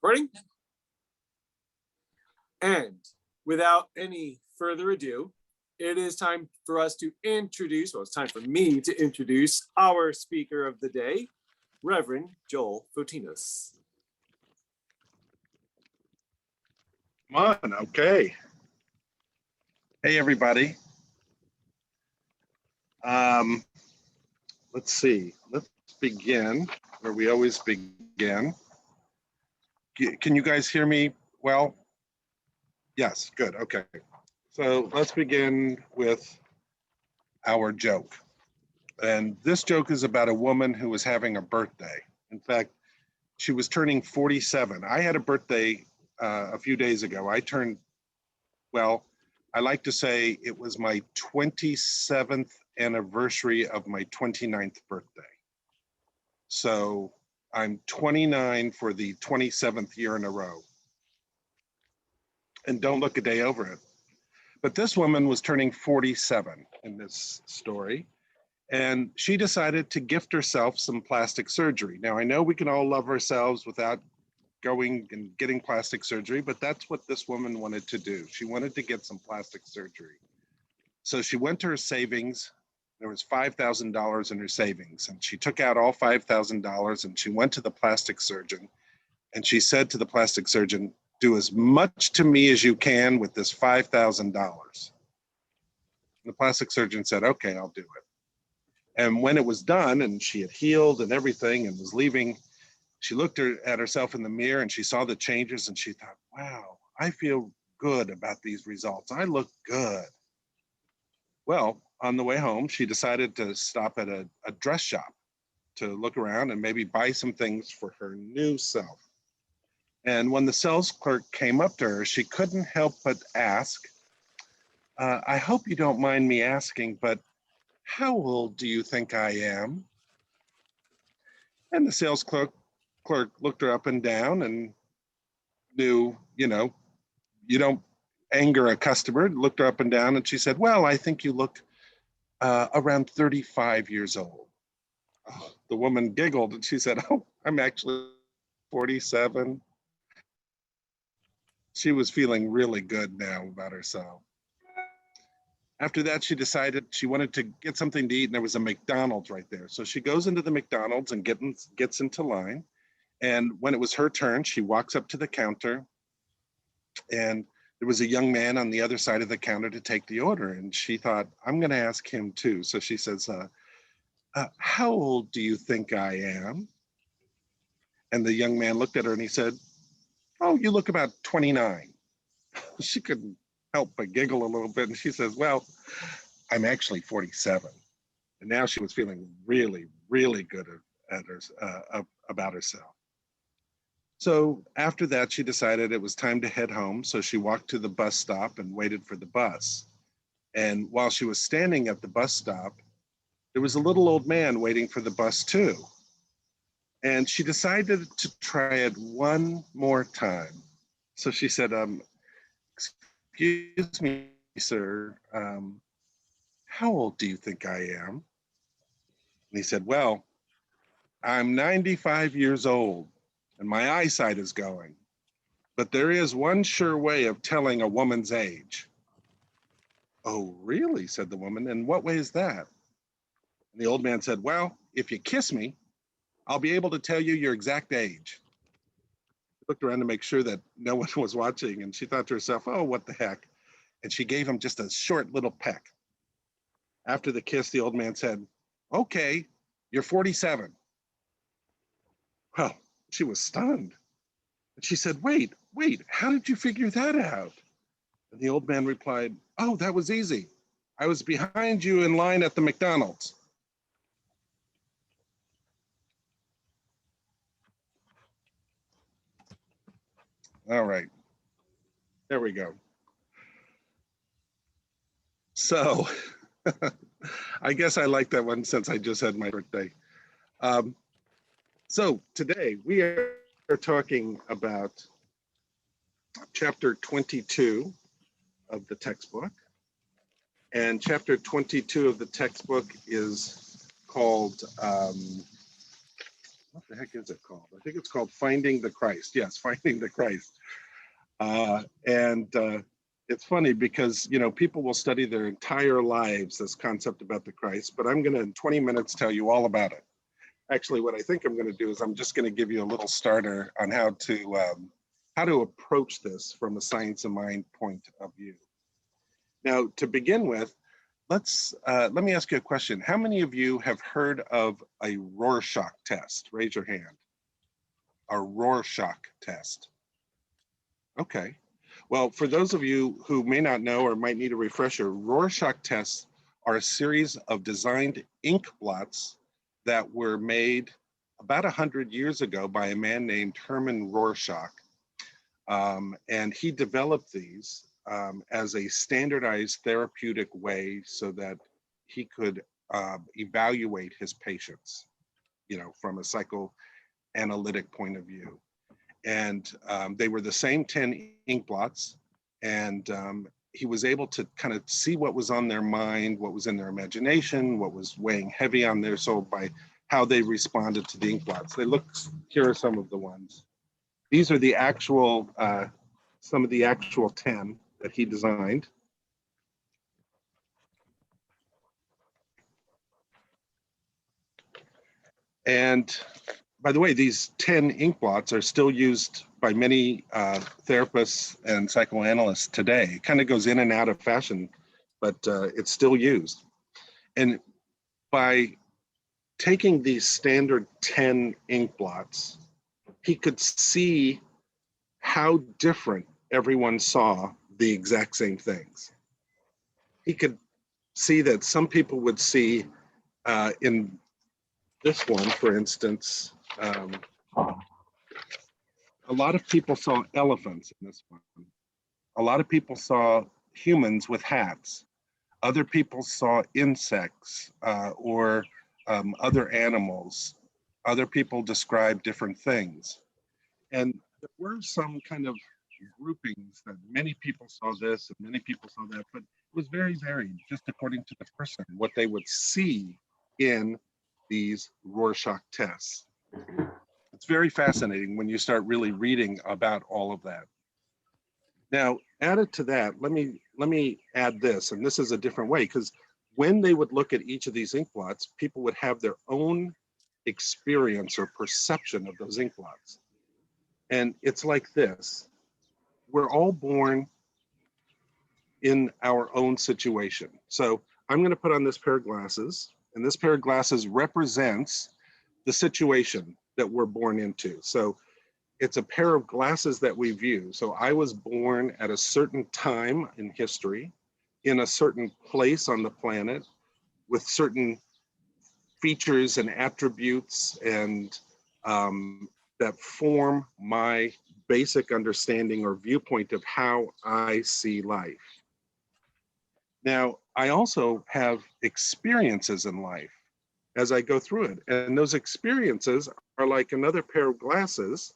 Recording. And without any further ado, it is time for us to introduce, well, it's time for me to introduce our speaker of the day, Reverend Joel Votinus. Come on, okay. Hey, everybody. Let's see. Let's begin where we always begin. Can you guys hear me well? Yes, good, okay. So let's begin with our joke. And this joke is about a woman who was having a birthday. In fact, she was turning 47. I had a birthday a few days ago. I turned, well, I like to say it was my 27th anniversary of my 29th birthday. So I'm 29 for the 27th year in a row. And don't look a day over it. But this woman was turning 47 in this story. And she decided to gift herself some plastic surgery. Now, I know we can all love ourselves without going and getting plastic surgery, but that's what this woman wanted to do. She wanted to get some plastic surgery. So she went to her savings. There was $5,000 in her savings, and she took out all $5,000 and she went to the plastic surgeon. And she said to the plastic surgeon, "Do as much to me as you can with this $5,000. The plastic surgeon said, "Okay, I'll do it." And when it was done and she had healed and everything and was leaving, she looked at herself in the mirror and she saw the changes and she thought, wow, I feel good about these results. I look good. Well, on the way home, she decided to stop at a dress shop to look around and maybe buy some things for her new self. And when the sales clerk came up to her, she couldn't help but ask, I hope you don't mind me asking, but how old do you think I am? And the sales clerk looked her up and down and knew, you don't anger a customer, looked her up and down and she said, well, I think you look around 35 years old. Oh, the woman giggled and she said, oh, I'm actually 47. She was feeling really good now about herself. After that, she decided she wanted to get something to eat and there was a McDonald's right there. So she goes into the McDonald's and gets into line. And when it was her turn, she walks up to the counter and there was a young man on the other side of the counter to take the order. And she thought, I'm going to ask him too. So she says, how old do you think I am? And the young man looked at her and he said, oh, you look about 29. She couldn't help but giggle a little bit. And she says, well, I'm actually 47. And now she was feeling really, really good about herself. So after that, she decided it was time to head home. So she walked to the bus stop and waited for the bus. And while she was standing at the bus stop, there was a little old man waiting for the bus too. And she decided to try it one more time. So she said, excuse me, sir, how old do you think I am? And he said, well, I'm 95 years old and my eyesight is going, but there is one sure way of telling a woman's age. Oh, really? Said the woman. And what way is that? And the old man said, well, if you kiss me, I'll be able to tell you your exact age. She looked around to make sure that no one was watching and she thought to herself, oh, what the heck? And she gave him just a short little peck. After the kiss, the old man said, okay, you're 47. Well, she was stunned. And she said, wait, how did you figure that out? And the old man replied, oh, that was easy. I was behind you in line at the McDonald's. All right, there we go. So I guess I like that one since I just had my birthday. So today we are talking about chapter 22 of the textbook. And chapter 22 of the textbook is called what the heck is it called? I think it's called Finding the Christ. Yes, Finding the Christ. It's funny because, you know, people will study their entire lives this concept about the Christ, but I'm going to in 20 minutes tell you all about it. Actually, what I think I'm going to do is I'm just going to give you a little starter on how to approach this from a science of mind point of view. Now, to begin with, let me ask you a question. How many of you have heard of a Rorschach test? Raise your hand. A Rorschach test. Okay. Well, for those of you who may not know or might need a refresher, Rorschach tests are a series of designed ink blots that were made about 100 years ago by a man named Herman Rorschach. And he developed these as a standardized therapeutic way so that he could evaluate his patients, you know, from a psychoanalytic point of view. And they were the same 10 ink blots, and he was able to kind of see what was on their mind, what was in their imagination, what was weighing heavy on their soul by how they responded to the ink blots. Here are some of the ones. These are the actual, some of the actual 10 that he designed. And by the way, these 10 ink blots are still used by many therapists and psychoanalysts today. It kind of goes in and out of fashion, but it's still used. And by taking these standard 10 ink blots, he could see how different everyone saw the exact same things. He could see that some people would see in this one, for instance, a lot of people saw elephants in this one. A lot of people saw humans with hats. Other people saw insects or other animals. Other people described different things. And there were some kind of groupings that many people saw this and many people saw that, but it was very varied, just according to the person, what they would see in these Rorschach tests. It's very fascinating when you start really reading about all of that. Now, added to that, let me add this, and this is a different way, because when they would look at each of these ink blots, people would have their own experience or perception of those ink blots. And it's like this. We're all born in our own situation. So I'm going to put on this pair of glasses, and this pair of glasses represents the situation that we're born into. So it's a pair of glasses that we view. So I was born at a certain time in history, in a certain place on the planet, with certain features and attributes and that form my basic understanding or viewpoint of how I see life. Now, I also have experiences in life as I go through it. And those experiences are like another pair of glasses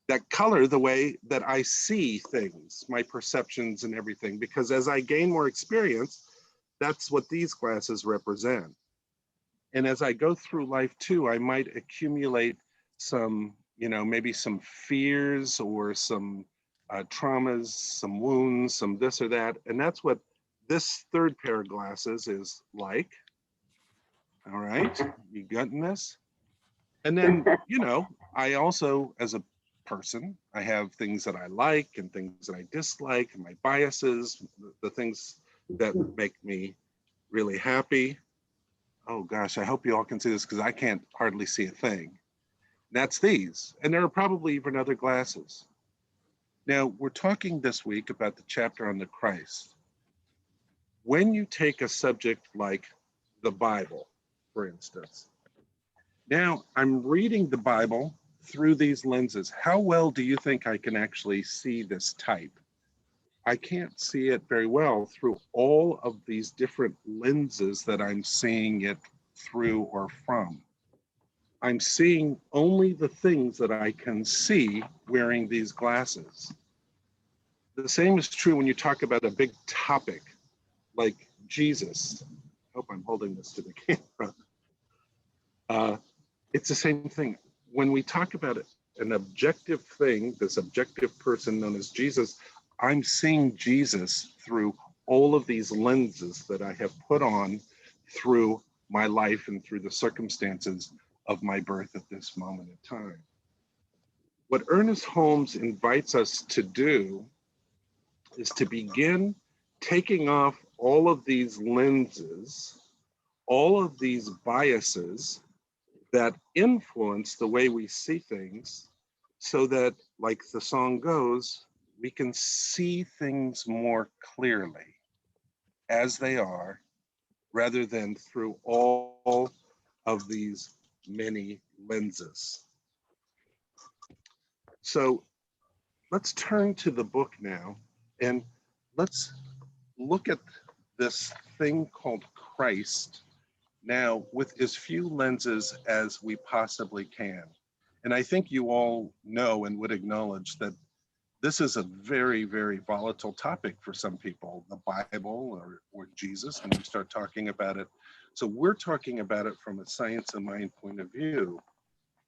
that color the way that I see things, my perceptions and everything, because as I gain more experience, that's what these glasses represent. And as I go through life too, I might accumulate some, you know, maybe some fears or some traumas, some wounds, some this or that. And that's what this third pair of glasses is like. All right, you getting this? And then, you know, I also, as a person, I have things that I like and things that I dislike, and my biases, the things that make me really happy. Oh gosh, I hope you all can see this because I can't hardly see a thing. That's these, and there are probably even other glasses. Now, we're talking this week about the chapter on the Christ. When you take a subject like the Bible, for instance, now I'm reading the Bible through these lenses. How well do you think I can actually see this type? I can't see it very well through all of these different lenses that I'm seeing it through or from. I'm seeing only the things that I can see wearing these glasses. The same is true when you talk about a big topic like Jesus. I hope I'm holding this to the camera. it's the same thing. When we talk about it, an objective thing, this objective person known as Jesus, I'm seeing Jesus through all of these lenses that I have put on through my life and through the circumstances of my birth at this moment in time. What Ernest Holmes invites us to do is to begin taking off all of these lenses, all of these biases that influence the way we see things, so that, like the song goes, we can see things more clearly as they are, rather than through all of these many lenses. So let's turn to the book now, and let's look at this thing called Christ now with as few lenses as we possibly can. And I think you all know and would acknowledge that this is a very, very volatile topic for some people, the Bible or Jesus, when you start talking about it. So we're talking about it from a science of mind point of view.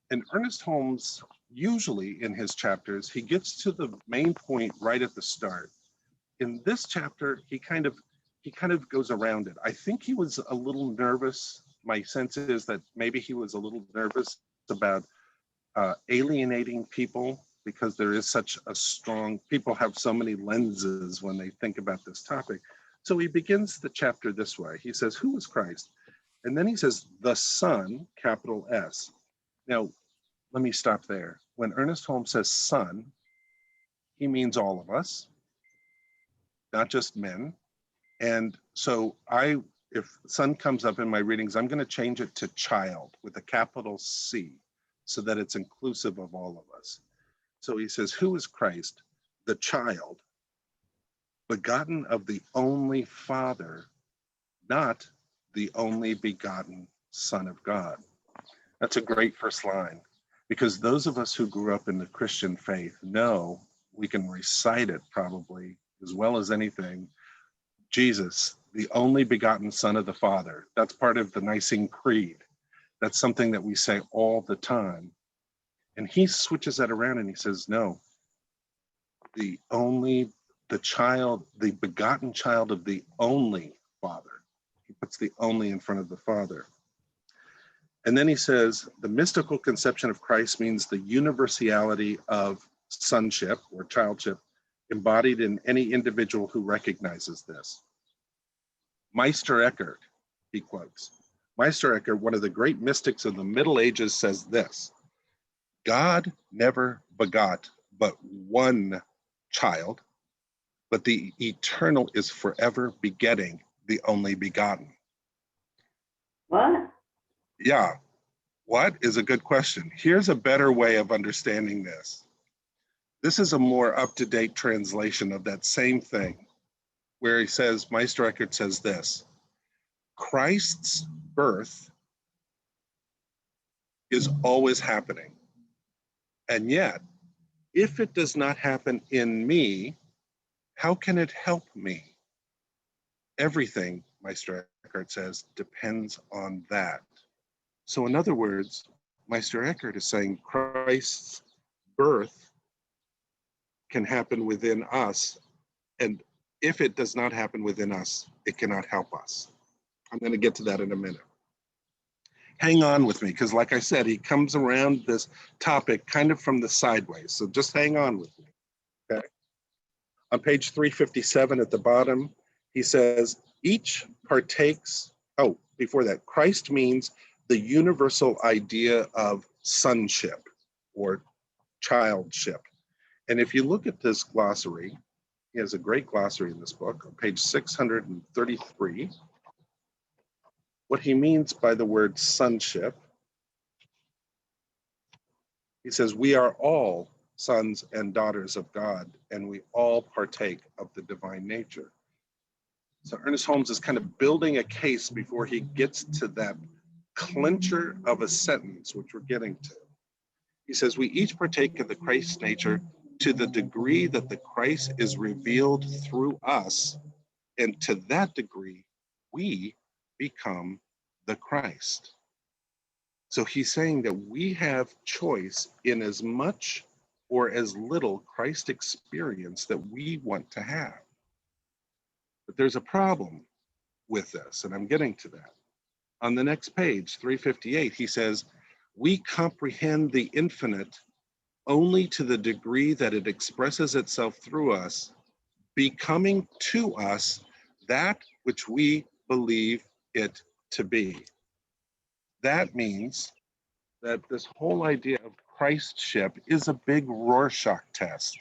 And Ernest Holmes, usually in his chapters, he gets to the main point right at the start. In this chapter, he kind of goes around it. I think he was a little nervous. My sense is that maybe he was a little nervous about alienating people, because there is such a strong, people have so many lenses when they think about this topic. So he begins the chapter this way. He says, who is Christ? And then he says, the Son, capital S. Now, let me stop there. When Ernest Holmes says son, he means all of us, not just men. And so if son comes up in my readings, I'm going to change it to child with a capital C, so that it's inclusive of all of us. So he says, who is Christ? The child, begotten of the only Father, not the only begotten Son of God. That's a great first line, because those of us who grew up in the Christian faith know, we can recite it probably as well as anything, Jesus, the only begotten Son of the Father. That's part of the Nicene Creed. That's something that we say all the time. And he switches that around and he says, no, the begotten child of the only Father. He puts the only in front of the Father. And then he says, the mystical conception of Christ means the universality of sonship or childship embodied in any individual who recognizes this. Meister Eckhart, he quotes. Meister Eckhart, one of the great mystics of the Middle Ages, says this: God never begot but one child, but the eternal is forever begetting the only begotten. What? Yeah, what is a good question. Here's a better way of understanding this. This is a more up-to-date translation of that same thing, where he says, Meister Eckhart says this: Christ's birth is always happening. And yet, if it does not happen in me, how can it help me? Everything, Meister Eckhart says, depends on that. So in other words, Meister Eckhart is saying Christ's birth can happen within us, and if it does not happen within us, it cannot help us. I'm going to get to that in a minute. Hang on with me, because like I said, he comes around this topic kind of from the sideways. So just hang on with me, okay? On page 357 at the bottom, he says, each partakes, oh, before that, Christ means the universal idea of sonship or childship. And if you look at this glossary, he has a great glossary in this book on page 633. What he means by the word sonship, he says, we are all sons and daughters of God, and we all partake of the divine nature. So Ernest Holmes is kind of building a case before he gets to that clincher of a sentence, which we're getting to. He says, we each partake of the Christ nature to the degree that the Christ is revealed through us, and to that degree, we become the Christ. So he's saying that we have choice in as much or as little Christ experience that we want to have. But there's a problem with this, and I'm getting to that. On the next page, 358, he says, we comprehend the infinite only to the degree that it expresses itself through us, becoming to us that which we believe it to be. That means that this whole idea of Christship is a big Rorschach test.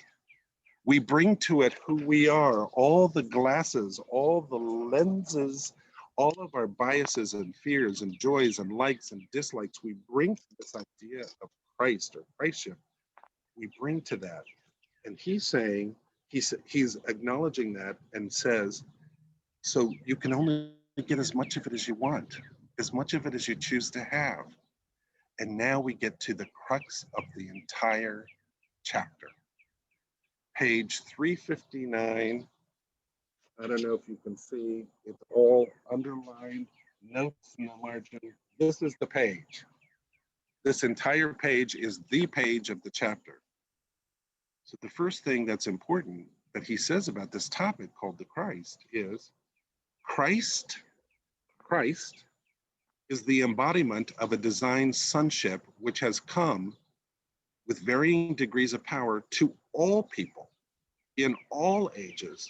We bring to it who we are, all the glasses, all the lenses, all of our biases and fears and joys and likes and dislikes. We bring to this idea of Christ or Christship. We bring to that. And he's saying, he's acknowledging that and says, so you can only get as much of it as you want, as much of it as you choose to have. And now we get to the crux of the entire chapter. Page 359. I don't know if you can see, it's all underlined, notes in the margin. This is the page. This entire page is the page of the chapter. So the first thing that's important that he says about this topic called the Christ is Christ is the embodiment of a divine sonship which has come with varying degrees of power to all people in all ages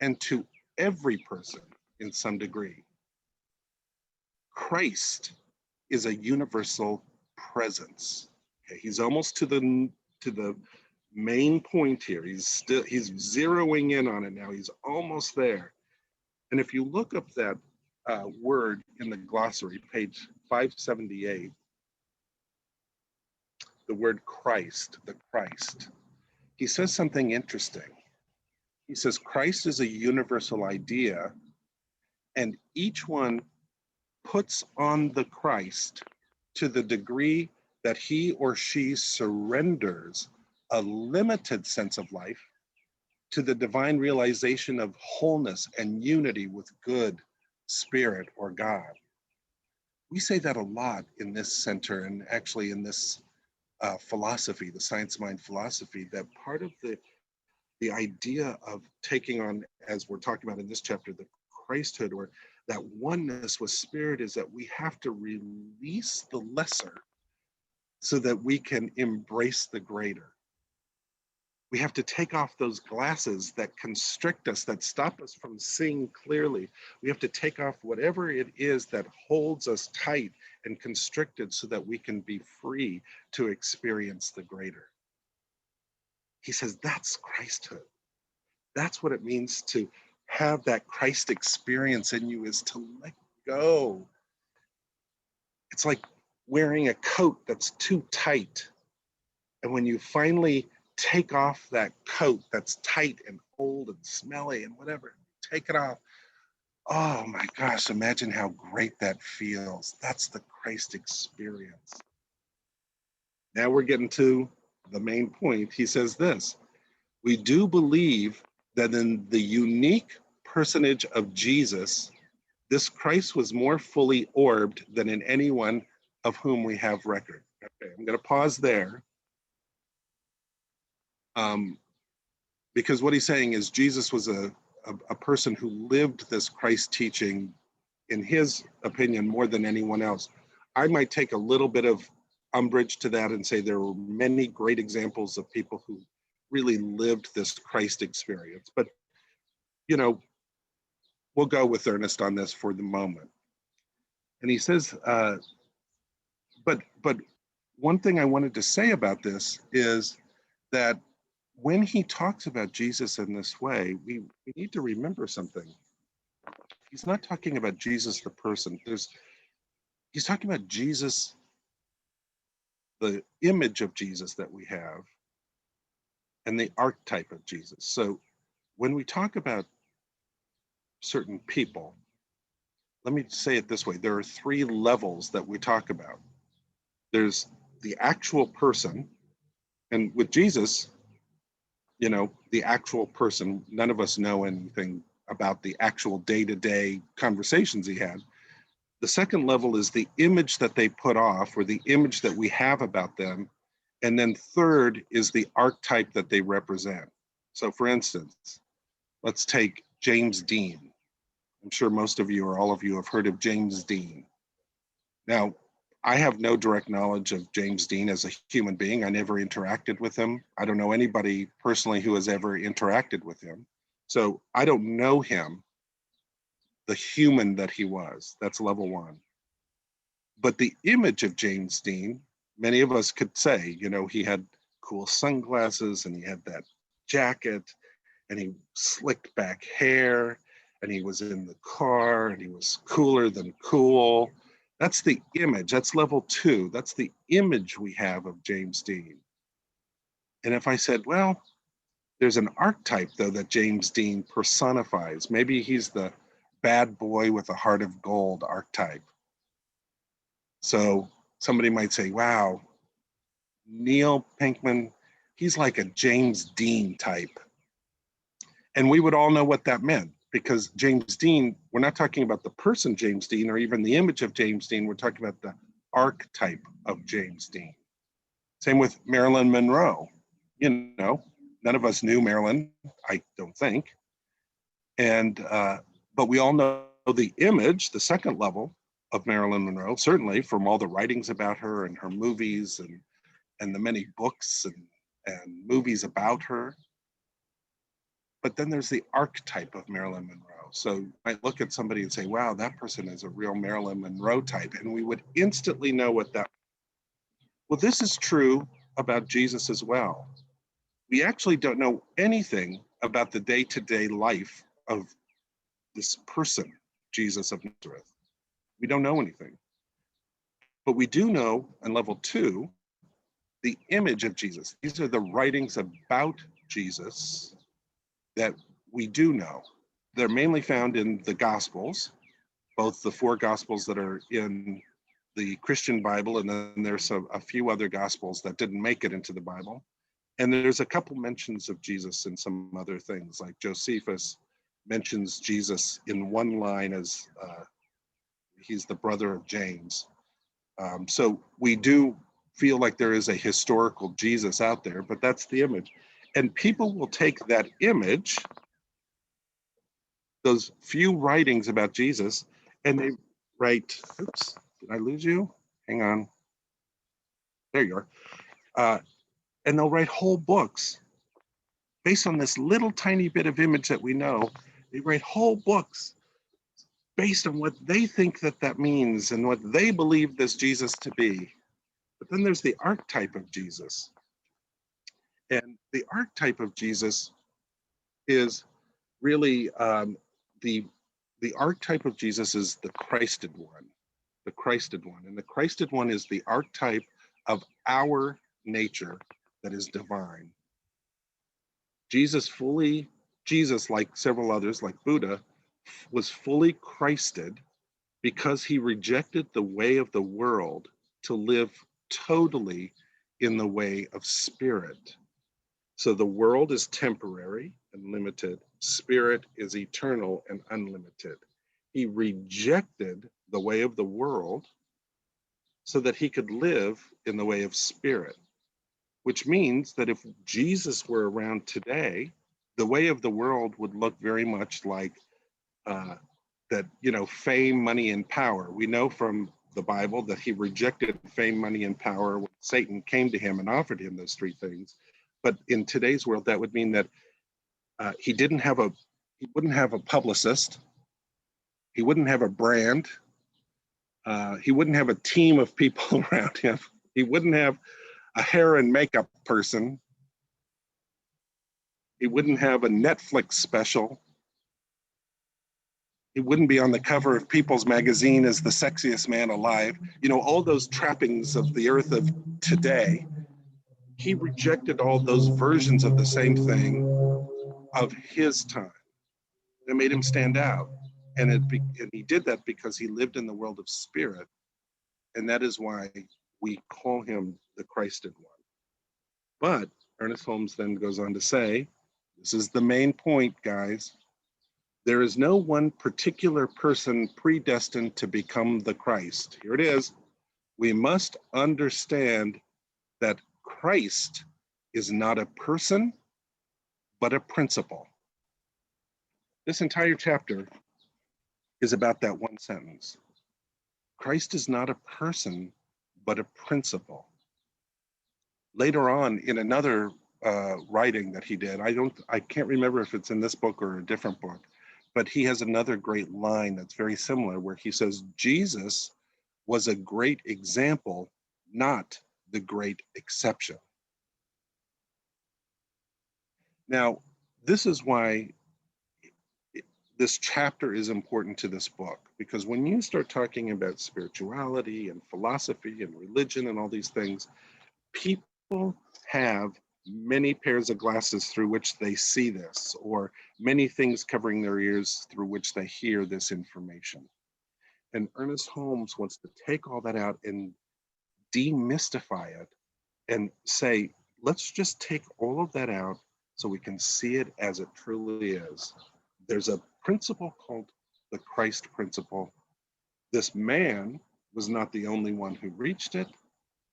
and to every person in some degree. Christ is a universal presence. Okay, he's almost to the main point here. He's zeroing in on it now. He's almost there. And if you look up that word in the glossary, page 578, the word Christ, the Christ, he says something interesting. He says Christ is a universal idea, and each one puts on the Christ to the degree that he or she surrenders a limited sense of life to the divine realization of wholeness and unity with good, spirit, or God. We say that a lot in this center and actually in this philosophy, the science mind philosophy, that part of the idea of taking on, as we're talking about in this chapter, the Christhood or that oneness with spirit is that we have to release the lesser so that we can embrace the greater. We have to take off those glasses that constrict us, that stop us from seeing clearly. We have to take off whatever it is that holds us tight and constricted so that we can be free to experience the greater. He says that's Christhood. That's what it means to have that Christ experience in you, is to let go. It's like wearing a coat that's too tight. And when you finally take off that coat that's tight and old and smelly and whatever, take it off. Oh my gosh, imagine how great that feels. That's the Christ experience. Now we're getting to the main point. He says this: we do believe that in the unique personage of Jesus, this Christ was more fully orbed than in anyone of whom we have record. Okay, I'm going to pause there. Because what he's saying is Jesus was a person who lived this Christ teaching, in his opinion, more than anyone else. I might take a little bit of umbrage to that and say there were many great examples of people who really lived this Christ experience. But, you know, we'll go with Ernest on this for the moment. And he says, but one thing I wanted to say about this is that when he talks about Jesus in this way, we need to remember something. He's not talking about Jesus the person. He's talking about Jesus, the image of Jesus that we have, and the archetype of Jesus. So when we talk about certain people, let me say it this way. There are three levels that we talk about. There's the actual person, and with Jesus, you know, the actual person, none of us know anything about the actual day-to-day conversations he had. The second level is the image that they put off, or the image that we have about them. And then third is the archetype that they represent. So for instance, let's take James Dean. I'm sure most of you or all of you have heard of James Dean. Now, I have no direct knowledge of James Dean as a human being. I never interacted with him. I don't know anybody personally who has ever interacted with him. So I don't know him, the human that he was. That's level one. But the image of James Dean, many of us could say, you know, he had cool sunglasses and he had that jacket and he slicked back hair and he was in the car and he was cooler than cool. That's the image. That's level two. That's the image we have of James Dean. And if I said, well, there's an archetype though that James Dean personifies. Maybe he's the bad boy with a heart of gold archetype. So somebody might say, wow, Neil Pinkman, he's like a James Dean type. And we would all know what that meant, because James Dean, we're not talking about the person James Dean or even the image of James Dean, we're talking about the archetype of James Dean. Same with Marilyn Monroe. You know, none of us knew Marilyn, I don't think. And, but we all know the image, the second level of Marilyn Monroe, certainly from all the writings about her and her movies and the many books and movies about her. But then there's the archetype of Marilyn Monroe. So you might look at somebody and say, wow, that person is a real Marilyn Monroe type. And we would instantly know what that. Well, this is true about Jesus as well. We actually don't know anything about the day-to-day life of this person, Jesus of Nazareth. We don't know anything. But we do know on level two, the image of Jesus. These are the writings about Jesus that we do know. They're mainly found in the Gospels, both the four Gospels that are in the Christian Bible, and then there's a few other Gospels that didn't make it into the Bible. And there's a couple mentions of Jesus in some other things, like Josephus mentions Jesus in one line as he's the brother of James. So we do feel like there is a historical Jesus out there, but that's the image. And people will take that image, those few writings about Jesus, and they write, oops, did I lose you? Hang on. There you are. And they'll write whole books based on this little tiny bit of image that we know. They write whole books based on what they think that means and what they believe this Jesus to be. But then there's the archetype of Jesus. And the archetype of Jesus is really the archetype of Jesus is the Christed one, the Christed one. And the Christed one is the archetype of our nature that is divine. Jesus, like several others, like Buddha, was fully Christed because he rejected the way of the world to live totally in the way of spirit. So the world is temporary and limited. Spirit is eternal and unlimited. He rejected the way of the world so that he could live in the way of spirit, which means that if Jesus were around today, the way of the world would look very much like that, you know, fame, money, and power. We know from the Bible that he rejected fame, money, and power when Satan came to him and offered him those three things. But in today's world, that would mean that he wouldn't have a publicist, he wouldn't have a brand, he wouldn't have a team of people around him, he wouldn't have a hair and makeup person, he wouldn't have a Netflix special, he wouldn't be on the cover of People's Magazine as the sexiest man alive. You know, all those trappings of the earth of today. He rejected all those versions of the same thing of his time. That made him stand out. And he did that because he lived in the world of spirit. And that is why we call him the Christed one. But Ernest Holmes then goes on to say, this is the main point, guys. There is no one particular person predestined to become the Christ. Here it is. We must understand that Christ is not a person, but a principle. This entire chapter is about that one sentence. Christ is not a person, but a principle. Later on, in another writing that he did, I can't remember if it's in this book or a different book, but he has another great line that's very similar where he says, Jesus was a great example, not the great exception. Now, this is why this chapter is important to this book, because when you start talking about spirituality and philosophy and religion and all these things, people have many pairs of glasses through which they see this, or many things covering their ears through which they hear this information. And Ernest Holmes wants to take all that out and demystify it and say, let's just take all of that out so we can see it as it truly is. There's a principle called the Christ principle. This man was not the only one who reached it,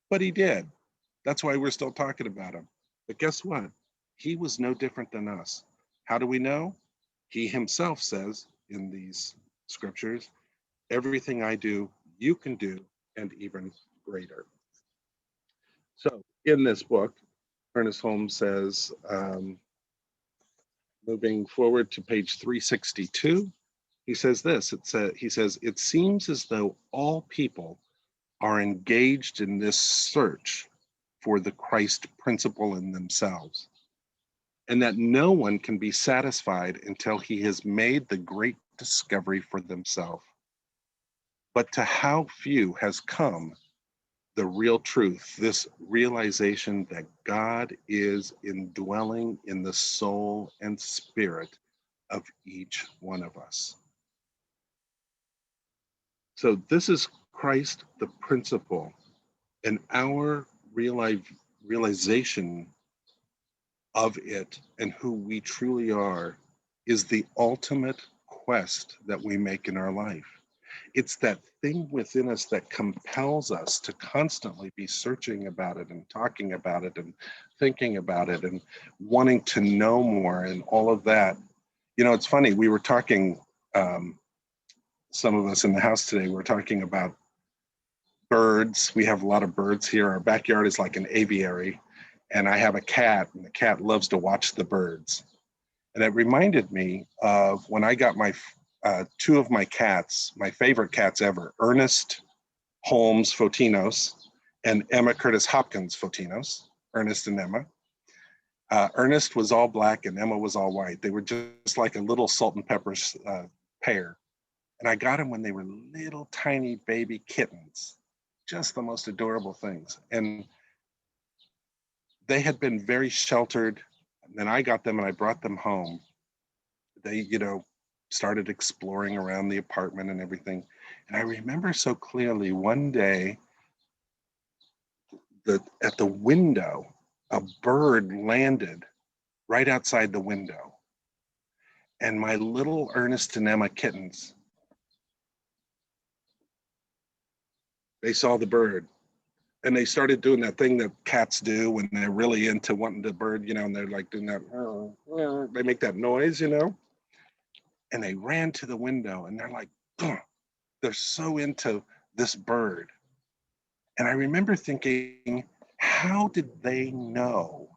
but he did. That's why we're still talking about him. But guess what? He was no different than us. How do we know? He himself says in these scriptures, everything I do, you can do, and even greater. So in this book, Ernest Holmes says, moving forward to page 362, he says this, he says, it seems as though all people are engaged in this search for the Christ principle in themselves, and that no one can be satisfied until he has made the great discovery for themselves. But to how few has come the real truth, this realization that God is indwelling in the soul and spirit of each one of us. So this is Christ, the principle, and our realization of it and who we truly are is the ultimate quest that we make in our life. It's that thing within us that compels us to constantly be searching about it and talking about it and thinking about it and wanting to know more and all of that. You know, it's funny, we were talking, some of us in the house today, we're talking about birds. We have a lot of birds here. Our backyard is like an aviary, and I have a cat, and the cat loves to watch the birds. And it reminded me of when I got my two of my cats, my favorite cats ever, Ernest Holmes Votinus and Emma Curtis Hopkins Votinus, Ernest and Emma. Ernest was all black and Emma was all white. They were just like a little salt and pepper pair. And I got them when they were little tiny baby kittens, just the most adorable things. And they had been very sheltered. And then I got them and I brought them home. They, you know, started exploring around the apartment and everything. And I remember so clearly one day that at the window, a bird landed right outside the window. And my little Ernest and Emma kittens, they saw the bird and they started doing that thing that cats do when they're really into wanting the bird, you know, and they're like doing that, they make that noise, you know, and they ran to the window and they're like, ugh. They're so into this bird. And I remember thinking, how did they know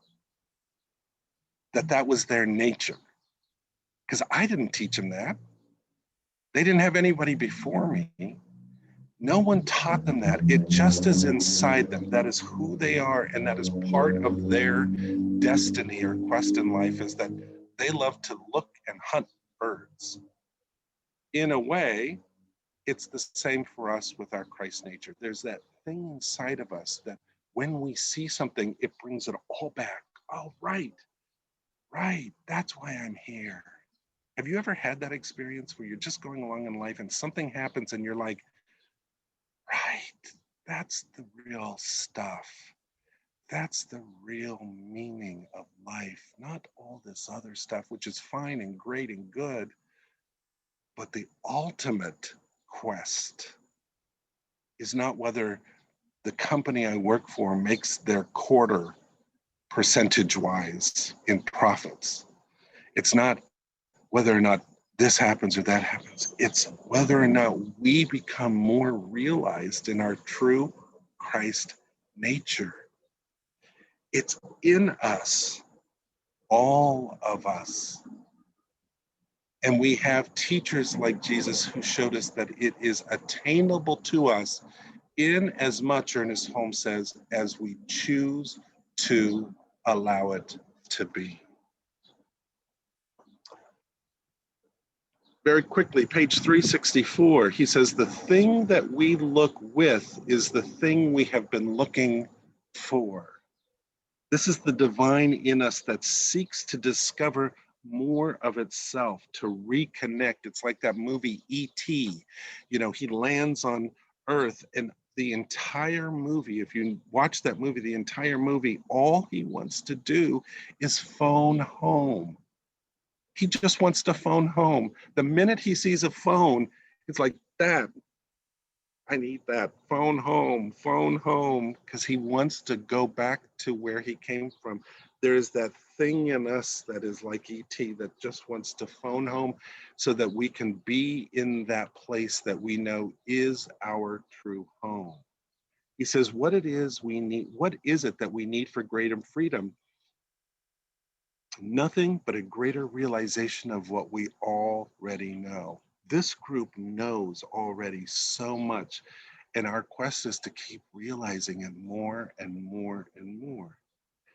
that that was their nature? Because I didn't teach them that. They didn't have anybody before me. No one taught them that. It just is inside them. That is who they are, and that is part of their destiny or quest in life, is that they love to look and hunt birds. In a way, it's the same for us with our Christ nature. There's that thing inside of us that when we see something, it brings it all back. Oh, right, that's why I'm here. Have you ever had that experience where you're just going along in life and something happens and you're like, right, that's the real stuff. That's the real meaning of life, not all this other stuff, which is fine and great and good. But the ultimate quest is not whether the company I work for makes their quarter percentage-wise in profits. It's not whether or not this happens or that happens. It's whether or not we become more realized in our true Christ nature. It's in us, all of us. And we have teachers like Jesus who showed us that it is attainable to us in as much, Ernest Holmes says, as we choose to allow it to be. Very quickly, page 364, he says, the thing that we look with is the thing we have been looking for. This is the divine in us that seeks to discover more of itself, to reconnect. It's like that movie E.T. You know, he lands on Earth, and the entire movie, if you watch that movie, the entire movie, all he wants to do is phone home. He just wants to phone home. The minute he sees a phone, it's like, that, I need that, phone home, because he wants to go back to where he came from. There's that thing in us that is like E.T. that just wants to phone home so that we can be in that place that we know is our true home. He says, what it is we need, what is it that we need for greater freedom? Nothing but a greater realization of what we already know. This group knows already so much, and our quest is to keep realizing it more and more and more.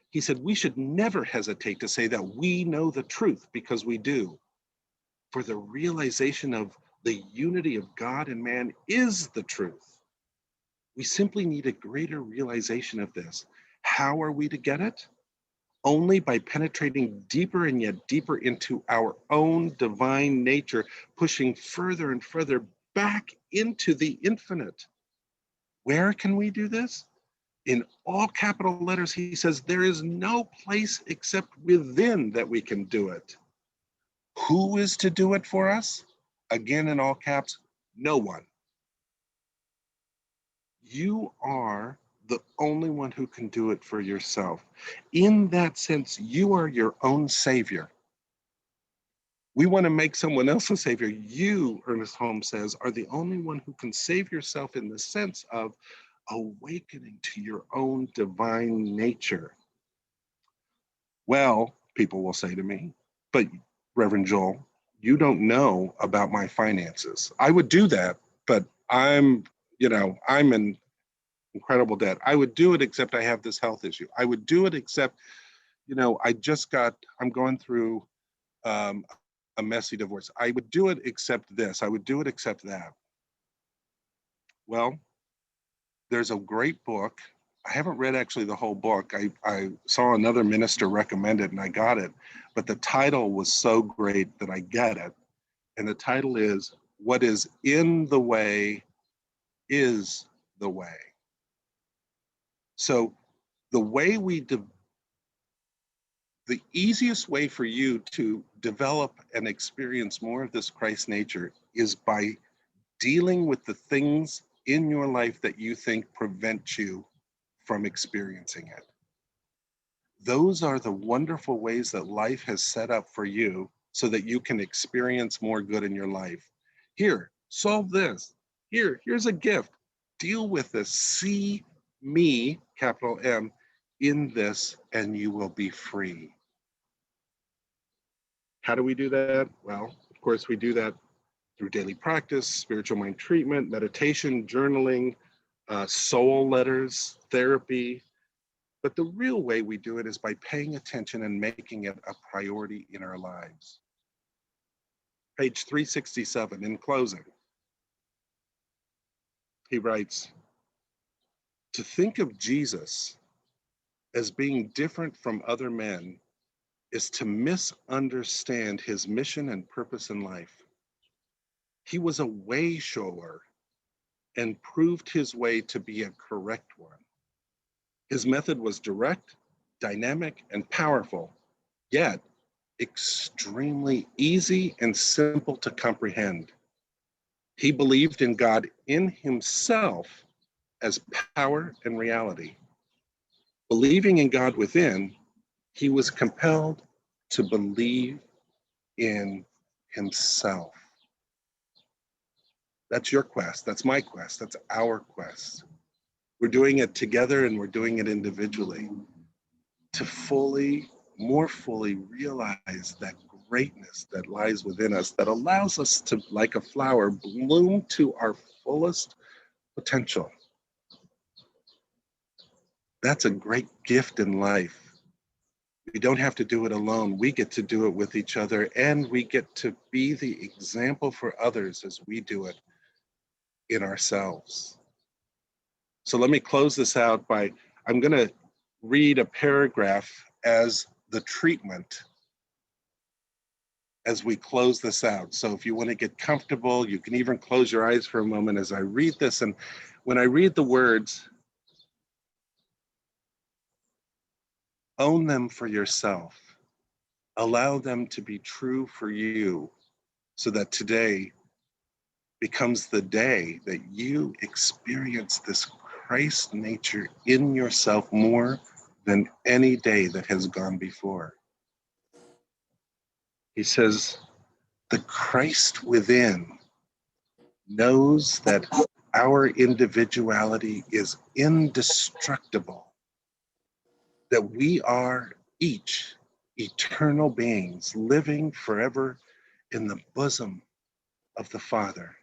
He said, we should never hesitate to say that we know the truth, because we do. For the realization of the unity of God and man is the truth. We simply need a greater realization of this. How are we to get it? Only by penetrating deeper and yet deeper into our own divine nature, pushing further and further back into the infinite. Where can we do this? In all capital letters, he says, there is no place except within that we can do it. Who is to do it for us? Again, in all caps, no one. You are the only one who can do it for yourself. In that sense, you are your own savior. We want to make someone else a savior. You, Ernest Holmes says, are the only one who can save yourself in the sense of awakening to your own divine nature. Well, people will say to me, but Reverend Joel, you don't know about my finances. I would do that, but I'm in incredible debt. I would do it except I have this health issue. I would do it except, I'm going through a messy divorce. I would do it except this. I would do it except that. Well, there's a great book. I haven't read actually the whole book. I saw another minister recommend it and I got it, but the title was so great that I get it. And the title is, What is in the Way is the Way. So the easiest way for you to develop and experience more of this Christ nature is by dealing with the things in your life that you think prevent you from experiencing it. Those are the wonderful ways that life has set up for you so that you can experience more good in your life. Here, solve this. Here's a gift. Deal with this. See me, capital M, in this, and you will be free. How do we do that? Well, of course, we do that through daily practice, spiritual mind treatment, meditation, journaling, soul letters, therapy. But the real way we do it is by paying attention and making it a priority in our lives. Page 367, in closing, he writes, to think of Jesus as being different from other men is to misunderstand his mission and purpose in life. He was a way shower and proved his way to be a correct one. His method was direct, dynamic, and powerful, yet extremely easy and simple to comprehend. He believed in God in himself as power and reality. Believing in God within, he was compelled to believe in himself. That's your quest. That's my quest. That's our quest. We're doing it together and we're doing it individually to more fully realize that greatness that lies within us that allows us to, like a flower, bloom to our fullest potential. That's a great gift in life. We don't have to do it alone. We get to do it with each other, and we get to be the example for others as we do it in ourselves. So let me close this out by, I'm going to read a paragraph as the treatment as we close this out. So if you want to get comfortable, you can even close your eyes for a moment as I read this. And when I read the words, own them for yourself. Allow them to be true for you so that today becomes the day that you experience this Christ nature in yourself more than any day that has gone before. He says, the Christ within knows that our individuality is indestructible, that we are each eternal beings living forever in the bosom of the Father.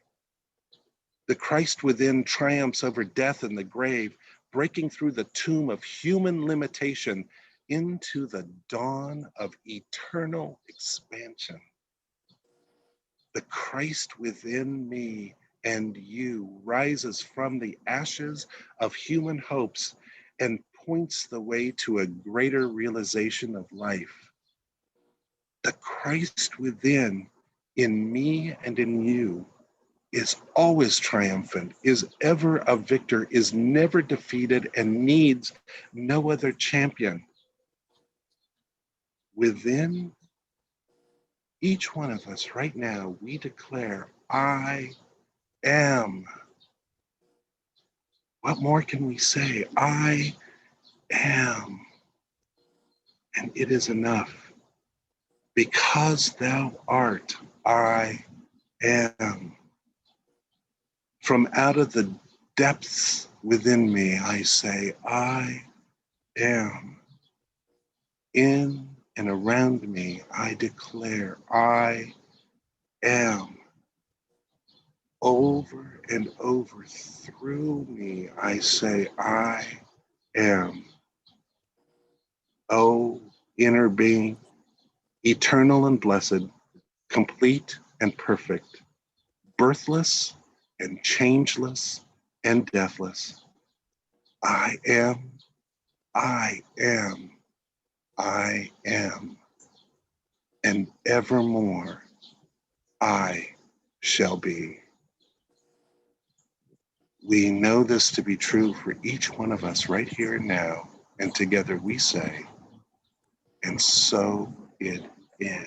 The Christ within triumphs over death and the grave, breaking through the tomb of human limitation into the dawn of eternal expansion. The Christ within me and you rises from the ashes of human hopes and points the way to a greater realization of life. The Christ within, in me and in you, is always triumphant, is ever a victor, is never defeated, and needs no other champion. Within each one of us right now, we declare, I am. What more can we say? I am. And it is enough. Because thou art, I am. From out of the depths within me, I say, I am. In and around me, I declare, I am. Over and over through me, I say, I am. Oh, inner being, eternal and blessed, complete and perfect, birthless and changeless and deathless. I am, I am, I am, and evermore I shall be. We know this to be true for each one of us right here and now, and together we say, and so it is.